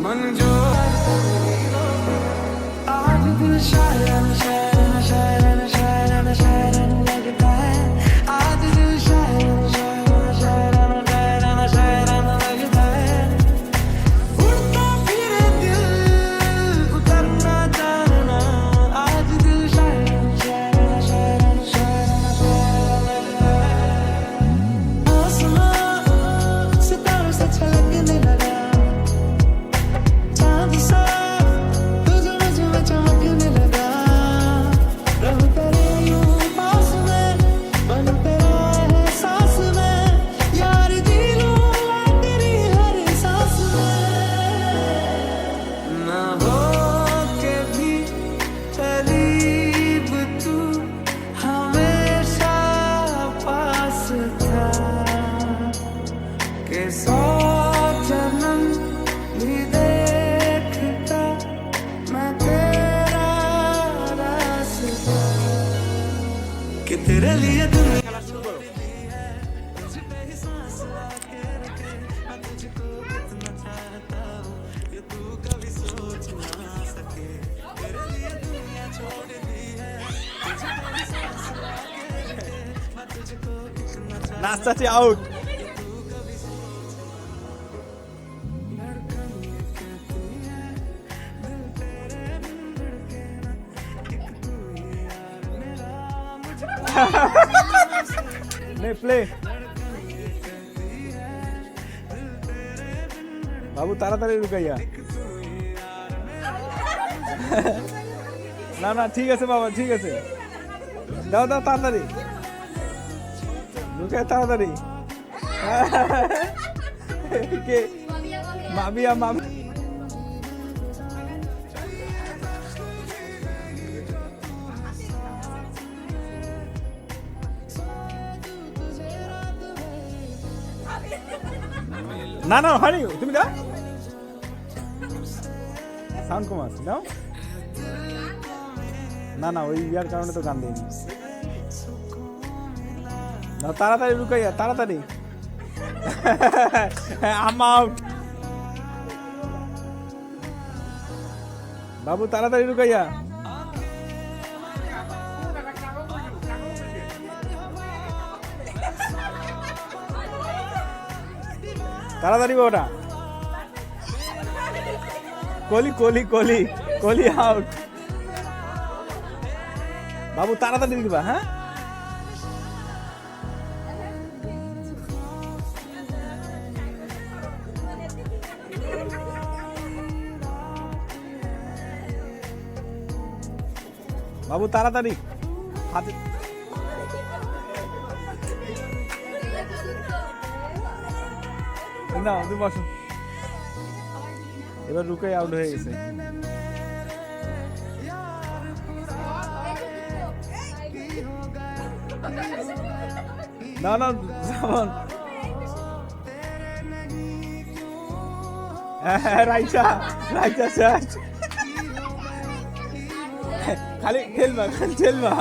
मन जो आज दिल Sharon Sharon Sharon Sharon Sharon लगता है आज दिल Sharon Sharon Sharon Sharon Sharon लगता है उड़ता फिरे दिल उतरना चाहना आज दिल Sharon Sharon Sharon Sharon Sharon लगता है आसमां सितारों से छलकने लगा चांद सा तुझ में चमकने लगा रहूं तेरे यूं पास में बनूं तेरा एहसास में यार जी लूं तेरी हर सांस में ना हो के भी करीब तू हमेशा पास था के 100 जन्म भी देखता मैं तेरा रास्ता कि तेरे लिए दुनिया तुझ पे ही सांस आके रखे मैं तुझको कितना चाहता हूँ ये तू कभी सोच ना सके तेरे लिए दुनिया छोड़ दी है तुझ पे ही सांस आके रखे मैं तुझको कितना चाहता নাস্তাটি আউট। धड़कन ये कहती है दिल तेरे बिन धड़के ना एक तू ही यार मेरा मुझको নে প্লে। বাবু তাড়াতাড়ি লুকাইয়া। না না ঠিক আছে বাবা ঠিক আছে, দাও দাও তাড়াতাড়ি লুকায় তাড়াতাড়ি। কে মাবিয়া মামি না না হয়নি, তুমি দাও সাউন্ড কম আছে দাও। না না ওই ইয়ার কারণে তো গান দিইনি। না তাড়াতাড়ি লুকাইয়া তাড়াতাড়ি। আম আউট বাবু তাড়াতাড়ি লুকাইয়া। তাড়াতাড়ি ওটা কলি কলি কলি কলি আউট। বাবু তাড়াতাড়ি দিবা হ্যাঁ। বাবু তাড়াতাড়ি হাতে না তুমি বসো। এবার রুকাই আউট হয়ে গেছে। না না যেমন রাইসা রাইসা শেষ। খালি খেলবা খালি খেলবা।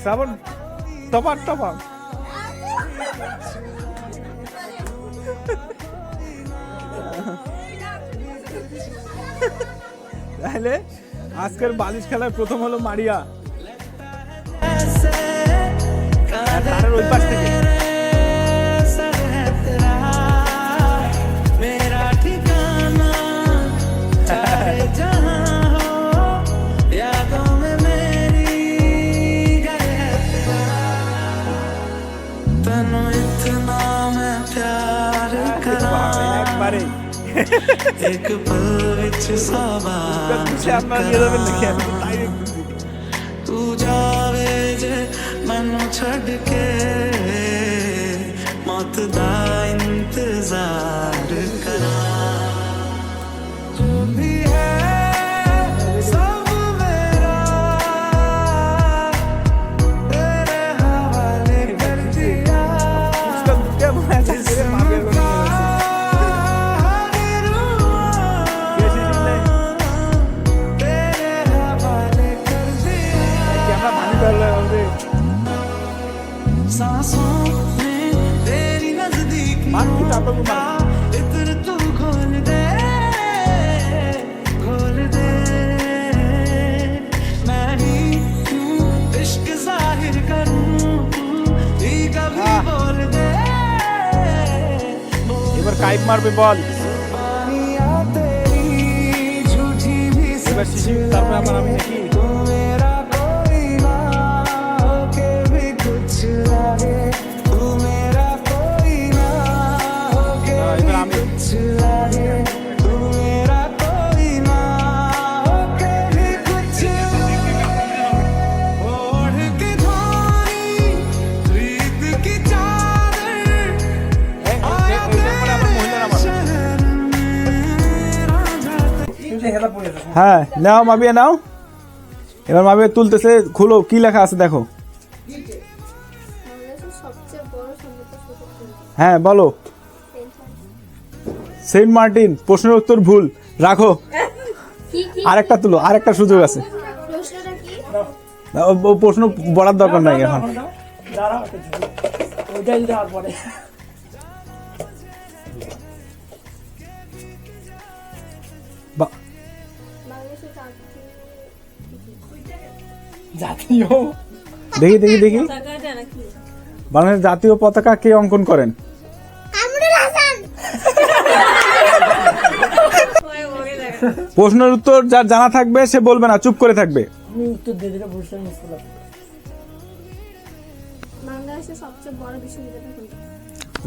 শ্রাবণ টপার টপার। তাহলে আজকের বালিশ খেলায় প্রথম হলো মারিয়া। তারের ওই পাশ থেকে मेरा ठिकाना चाहे जहाँ हो यादों में मेरी गए तेरा तनु इतना मैं प्यार करा একবারে एक पल विच साबान तू जावे जे मैनू छड़ के मौत दा इंतजार करा जो भी है सब मेरा तेरे हवाले कर दिया जिस्म का हर रुआ तेरे हवाले कर सांसों में तेरी नजदीक का इत्र तू घोल दे मैं ही क्यों इश्क जाहिर करूं तू ही कभी बोल दे এবার কাইপ মারবে বল बानियां तेरी झूठी भी এবার শিশির তারপরে আবার আমি দেখি तू मेरा कोई ना होके भी कुछ लगे तू मेरा कोई ना होके এবার আমি कुछ लगे तू मेरा कोई ना होके भी कुछ ओढ़ के धोनी प्रीत की चादर आया तेरे शहर में राजा হ্যাঁ নাও মাবিয়া নাও এবার মাবিয়া তুলতেছে খুলো কি লেখা আছে দেখো বাংলাদেশের সবচেয়ে বড় সমুদ্র সৈকত কোনটি? হ্যাঁ বলো সেন্ট মার্টিন প্রশ্নের উত্তর ভুল রাখো কি কি আরেকটা তুলো আরেকটা সুযোগ আছে প্রশ্নটা কি? ও প্রশ্ন বলার দরকার নাই এখন বা- বাংলাদেশের দেখি দেখি দেখি পতাকাটা নাকি? বাংলাদেশের জাতীয় পতাকা কে অঙ্কন করেন কামরুল হাসান। প্রশ্নের উত্তর যার জানা থাকবে সে বলবে না চুপ করে থাকবে বাংলাদেশের সবচেয়ে বড় বিশ্ববিদ্যালয় কোনটি?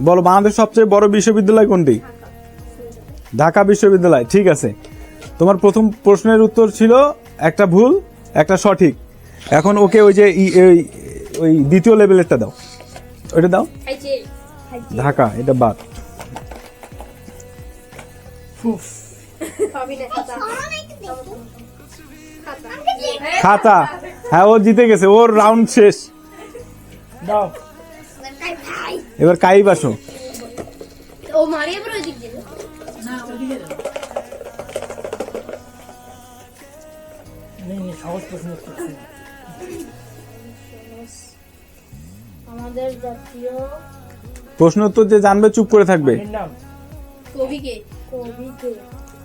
বলো বাংলাদেশের সবচেয়ে বড় বিশ্ববিদ্যালয় কোনটি ঢাকা বিশ্ববিদ্যালয় ঠিক আছে তোমার প্রথম প্রশ্নের উত্তর ছিল একটা ভুল একটা সঠিক এখন ওকে ওই যে ওই দ্বিতীয় লেভেলেরটা দাও ওইটা দাও ঢাকা এটা বাদ পাবি না খাতা। খাতা হ্যাঁ ও জিতে গেছে ওর রাউন্ড শেষ এবার কাইব আসো ও মারিয়ে পরে ওই দিক দিয়ে আমাদের জাতীয় প্রশ্ন উত্তর যে জানবে চুপ করে থাকবে কবিকে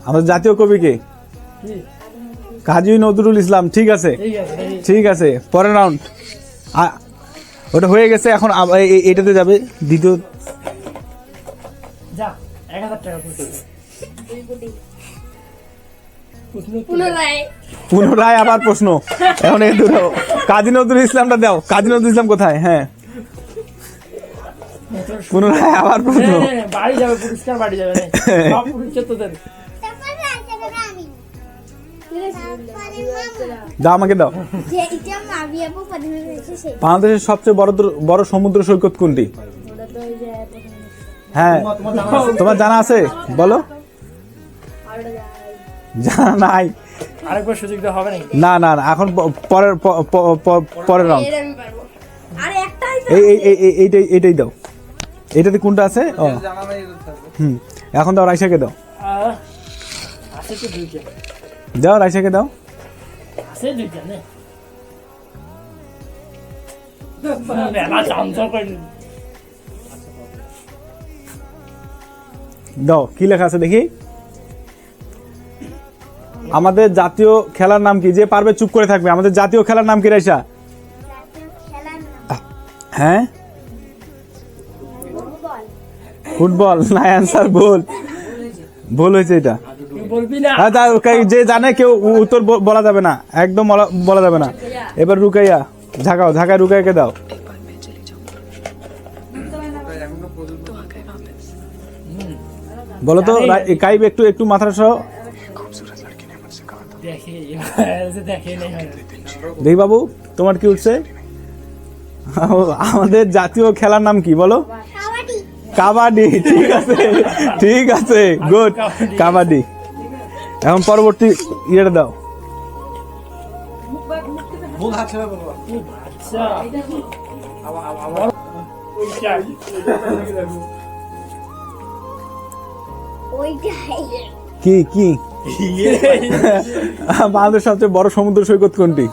আমাদের জাতীয় কবি কে কাজী নজরুল ইসলাম ঠিক আছে ঠিক আছে পরের রাউন্ড ওটা হয়ে গেছে এখন এটাতে যাবে দ্বিতীয় পুনরায় পুনরায় আবার প্রশ্ন এখন এই দুটো কাজী নজরুল ইসলামটা দাও কাজী নজরুল ইসলাম কোথায় হ্যাঁ পুনরায় আবার প্রশ্ন বাড়ি যাবে পুরস্কার বাড়ি যাবে সব পুরস্কার তোদের দাও আমাকে দাও বাংলাদেশের সবচেয়ে বড় সমুদ্র সৈকত কোনটি হ্যাঁ তোমার জানা আছে বলো জানা নাই আরেকবার সুযোগ দেওয়া হবে নাকি না না না এখন পরের রাউন্ড আমি পারবো আরে একটাই এইটাই দাও এটাতে কোনটা আছে ও হুম এখন দাও রাইসাকে দাও আছে তো দুইটা দাও রাইসাকে দাও আছে দুইটা নে মেলা চামচা করে দাও কি লেখা আছে দেখি আমাদের জাতীয় খেলার নাম কি যে পারবে চুপ করে থাকবে আমাদের জাতীয় খেলার নাম কি রাইসা হ্যাঁ ফুটবল না অ্যান্সার ভুল হয়েছে এটা তুই বলবি না হ্যাঁ যে জানে কেউ উত্তর বলা যাবে না একদম বলা যাবে না এবার রুকাইয়া ঝাঁকায় রুকাইয়াকে দাও বলো তো কাইব একটু মাথা সহ দেখে দেখে নেই দেখি বাবু তোমার কি উঠছে আমাদের জাতীয় খেলার নাম কি বলো কাবাডি ঠিক আছে গুড কাবাডি এখন পরবর্তী ইয়েটা দাও আচ্ছা কি বাংলাদেশের সবচেয়ে বড় সমুদ্র সৈকত কোনটি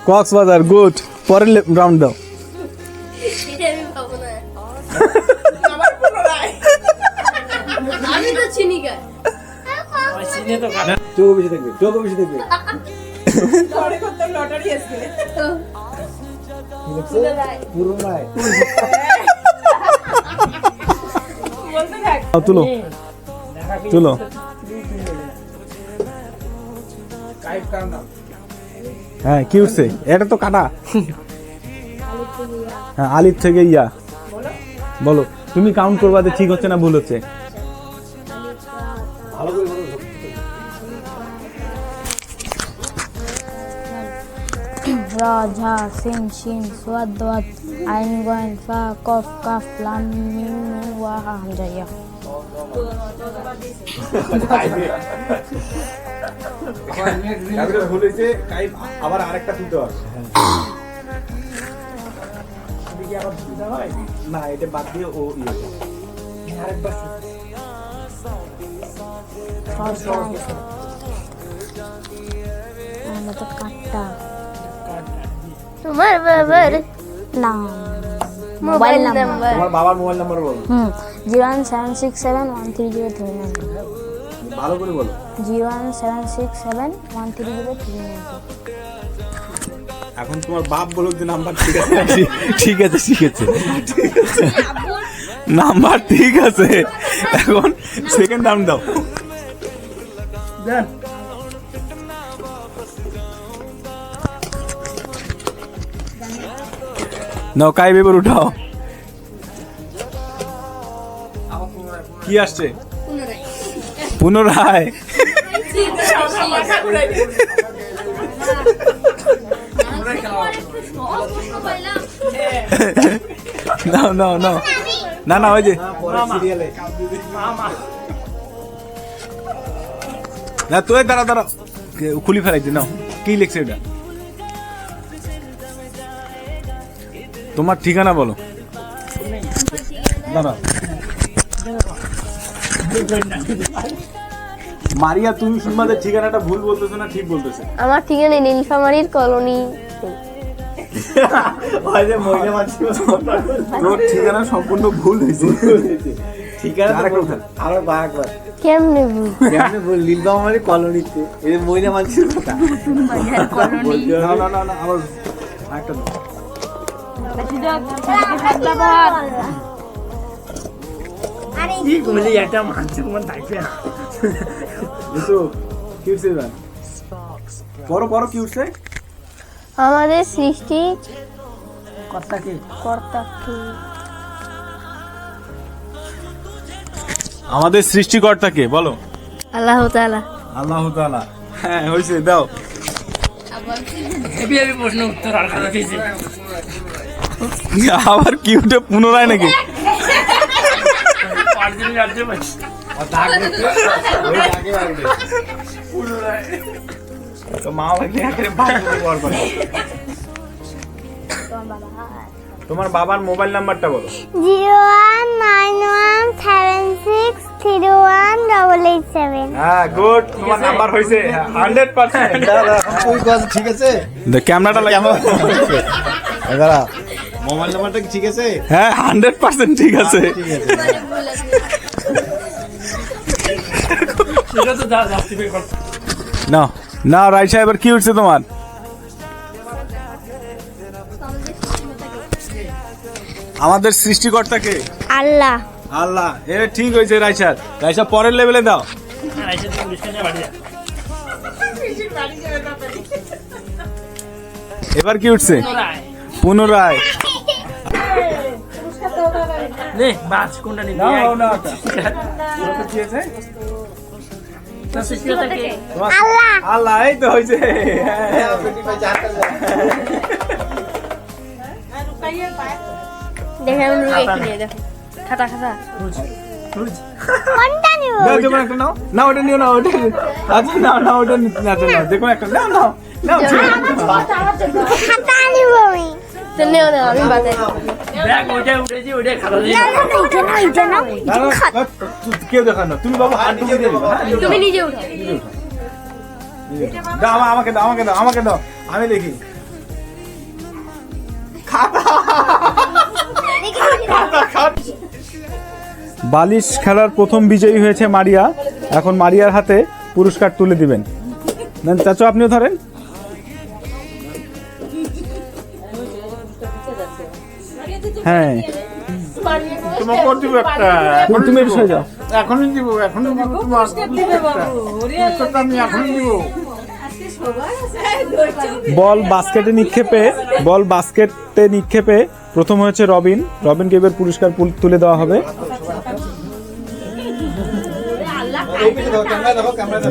কক্সবাজার গুড পরের রাউন্ড দাও। এটা আমি পাবো না। আবার পুনরায় আমি তো চিনি গা। ওই সিনে তো কাটা চোখ বেশি দেখবে, চোখ বেশি দেখবে। লড়াই করতে লটারি আসছে পুনরায়। পুরো নাই। বলতে থাক তুলো দেখা কি তুলো। কাইট কার নাম হ্যাঁ কি উঠছে? এটা তো কাটা। হ্যাঁ আলিফ থেকে ইয়া। বলো তুমি কাউন্ট করবা যে ঠিক হচ্ছে না ভুল হচ্ছে। را جا سين شين سواد دوات عين غين فا قاف كاف لام ميم نون واها همزة يا ভুল হয়েছে আবার আরেকটা তুলতে হবে। এদিকে আবার সুবিধা হয় না এটা বাদ দিয়ে ও ইয়ে। আরেকবার আমরা তো কাটটা তোমার বাবার নাম মোবাইল নাম্বার। তোমার বাবার মোবাইল নাম্বার বলো। 01767130392 ভালো করে বলো। 01767130392 এখন তোমার বাপ বলো যে নাম্বার ঠিক আছে। ঠিক আছে ঠিক আছে নাম্বার ঠিক আছে। এখন সেকেন্ড রাউন্ড দাও। দেন নাও কাই পেপার উঠাও। কি আসছে? পুনরায়। পুনরায়। মাথা ঘুরাই দিন নাও নাও নাও। না না ওই যে মামা না তুই দাঁড়া দাঁড়া খুলি ফেলাইছে। নাও কি লিখছে এটা? তোমার ঠিকানা বলো। দাঁড়া মারিয়া তুমি শুনবাদের ঠিকানাটা ভুল বলতেছো না ঠিক বলতেছে? আমার ঠিকানা নীলফামারীর কলোনি। তোর ঠিকানা সম্পূর্ণ ভুল হয়েছে। ঠিকানা আরেকটা উঠান। আরো বারবার কেমনে ভুল? কেমনে বল নীলবামারি কলোনিতে এই মহিলা মানুষের কথা না না না না আবার আরেকটা দাও। কি বলি একটা মানুষের মন থাকবে না ইউসুফ কি উঠছে এবার? পড়ো পড়ো কি উঠছে? আমাদের সৃষ্টি কথা কি কর্তা কে? আমাদের সৃষ্টিকর্তাকে বলো। আল্লাহ তাআলা। আল্লাহ তাআলা। হ্যাঁ হয়েছে দাও। হেভি হেভি প্রশ্ন উত্তর আর খাতা দিয়েছে আবার কি উঠে পুনরায় নাকি? পাঁচদিন রাজ্য পাচ্ছি তো মা বাবা একেবারে বাদ করে পড় করে। তোমার বাবার মোবাইল নাম্বারটা বলো। 01917631887 হ্যাঁ গুড তোমার নাম্বার হয়েছে 100%। ওই কথা ঠিক আছে ক্যামেরাটা লাগাও। দাঁড়া মোবাইল নাম্বারটা কি ঠিক আছে? হ্যাঁ 100% ঠিক আছে। ঠিক আছে সেটা তো জাস্টিফাই করতে না না রাইসা এবার কি উঠছে তোমার? আমাদের সৃষ্টিকর্তাকে আল্লাহ আল্লাহ। এ ঠিক হয়েছে রাইসা। রাইসা পরের লেভেলে দাও। আর এসে তো পুলিশ কাছে বাড়ি যা এবার কি উঠছে? পুনরায় পুনরায়। নে বাস কোনটা নিবি কি আছে? সৃষ্টিকর্তাকে আল্লাহ এই তো হয়েছে। দেখে আমি রুই কিনে দেখো। খাতা খাতা। কোনটা নিব দাও যেমন একটা নাও। না ওটা নিও না ওটা। আচ্ছা না না ওটা নিতে না না দেখো একটা নাও নাও নাও। খাতা নিব আমি তো নেও না আমি বাজাই। দেখ ওইটা উঠেছি ওইটা খাতা দিয়ে এটা নাও না না কেউ দেখান না। তুমি বাবা হাত দিয়ে দেবে। তুমি নিজে উঠাও। দাও আমাকে দাও আমাকে দাও আমাকে দাও আমি দেখি। বালিশ খেলার প্রথম বিজয়ী হয়েছে মারিয়া। এখন মারিয়ার হাতে পুরস্কার তুলে দিবেন। নেন চাচু, আপনিও ধরেন। হ্যাঁ, তোমাকে দিব একটা, তুমি এই বিষয়ে যাও। এখনই দিব তোমার পুরস্কারটা আমি এখনই দিব। বল বাস্কেটে নিক্ষেপে প্রথম হয়েছে রবিন। রবিনকে এবার পুরস্কার তুলে দেওয়া হবে।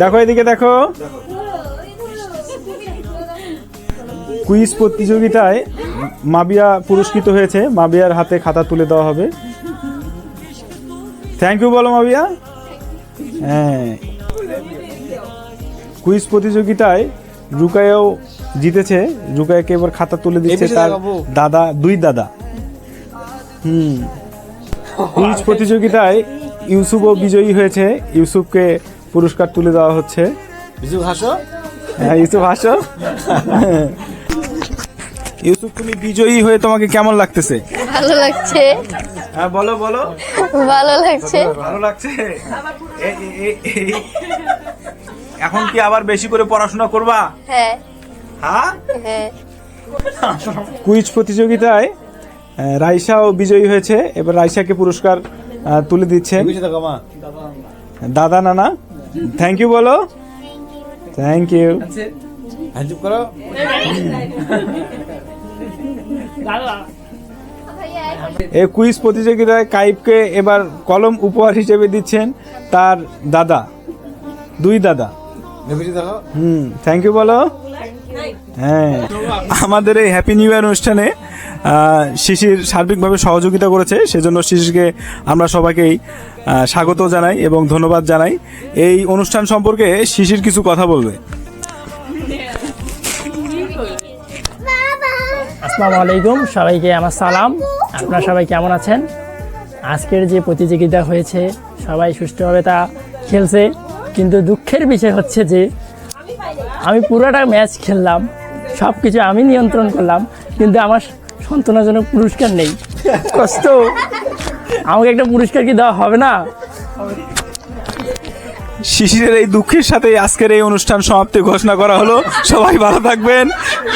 দেখো এদিকে দেখো। কুইজ প্রতিযোগিতায় মাবিয়া পুরস্কৃত হয়েছে। মাবিয়ার হাতে খাতা তুলে দেওয়া হবে। থ্যাংক ইউ বলো মাবিয়া। হ্যাঁ, কুইজ প্রতিযোগিতায় রুকায়াও জিতেছে। রুকায়াকে এবার খাতা তুলে দিচ্ছে তার দাদা, দুই দাদা। কুইজ প্রতিযোগিতায় ইউসুফও বিজয়ী হয়েছে। ইউসুফকে পুরস্কার তুলে দেওয়া হচ্ছে। হ্যাঁ, ইউসুফ হাসো। ইউসুফ, তুমি বিজয়ী হয়ে তোমাকে কেমন লাগতেছে? ভালো লাগছে, হ্যাঁ বলো বলো। ভালো লাগছে। ভালো লাগছে। এখন কি আবার বেশি করে পড়াশোনা করবা? হ্যাঁ হ্যাঁ। হ্যাঁ। কুইজ প্রতিযোগিতায় রাইসাও বিজয়ী হয়েছে। এবার রাইসাকে পুরস্কার তুলে দিচ্ছেন দাদা নানা। থ্যাংক ইউ বলো। Thank you. এই কুইজ প্রতিযোগিতায় কাইবকে এবার কলম উপহার হিসেবে দিচ্ছেন তার দাদা, দুই দাদা। থ্যাংক ইউ বলো। হ্যাঁ, আমাদের এই হ্যাপি নিউ ইয়ার অনুষ্ঠানে শিশির সার্বিকভাবে সহযোগিতা করেছে। সেজন্য শিশিরকে আমরা সবাইকেই স্বাগত জানাই এবং ধন্যবাদ জানাই। এই অনুষ্ঠান সম্পর্কে শিশির কিছু কথা বলবে। আসসালামু আলাইকুম, সবাইকে আমার সালাম। আপনারা সবাই কেমন আছেন? আজকের যে প্রতিযোগিতা হয়েছে সবাই সুষ্ঠুভাবে তা খেলছে, কিন্তু দুঃখের বিষয় হচ্ছে যে আমি পুরোটা ম্যাচ খেললাম, সব কিছু আমি নিয়ন্ত্রণ করলাম, কিন্তু আমার সন্তোষজনক পুরস্কার নেই। কষ্ট। আমাকে একটা পুরস্কার কি দেওয়া হবে না? শিশিরের এই দুঃখের সাথে আজকের এই অনুষ্ঠান সমাপ্তি ঘোষণা করা হলো। সবাই ভালো থাকবেন,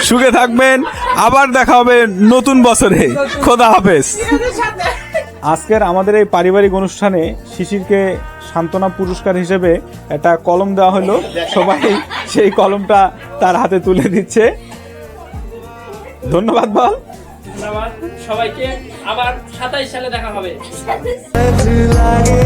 সুখে থাকবেন। আবার দেখা হবে নতুন বছরে। খোদা হাফেজ। আজকের আমাদের এই পারিবারিক অনুষ্ঠানে শিশিরকে সান্ত্বনা পুরস্কার হিসেবে একটা কলম দেওয়া হলো। সবাই সেই কলমটা তার হাতে তুলে দিচ্ছে। ধন্যবাদ বল। সবাইকে আবার 27 সালে দেখা হবে। লাগে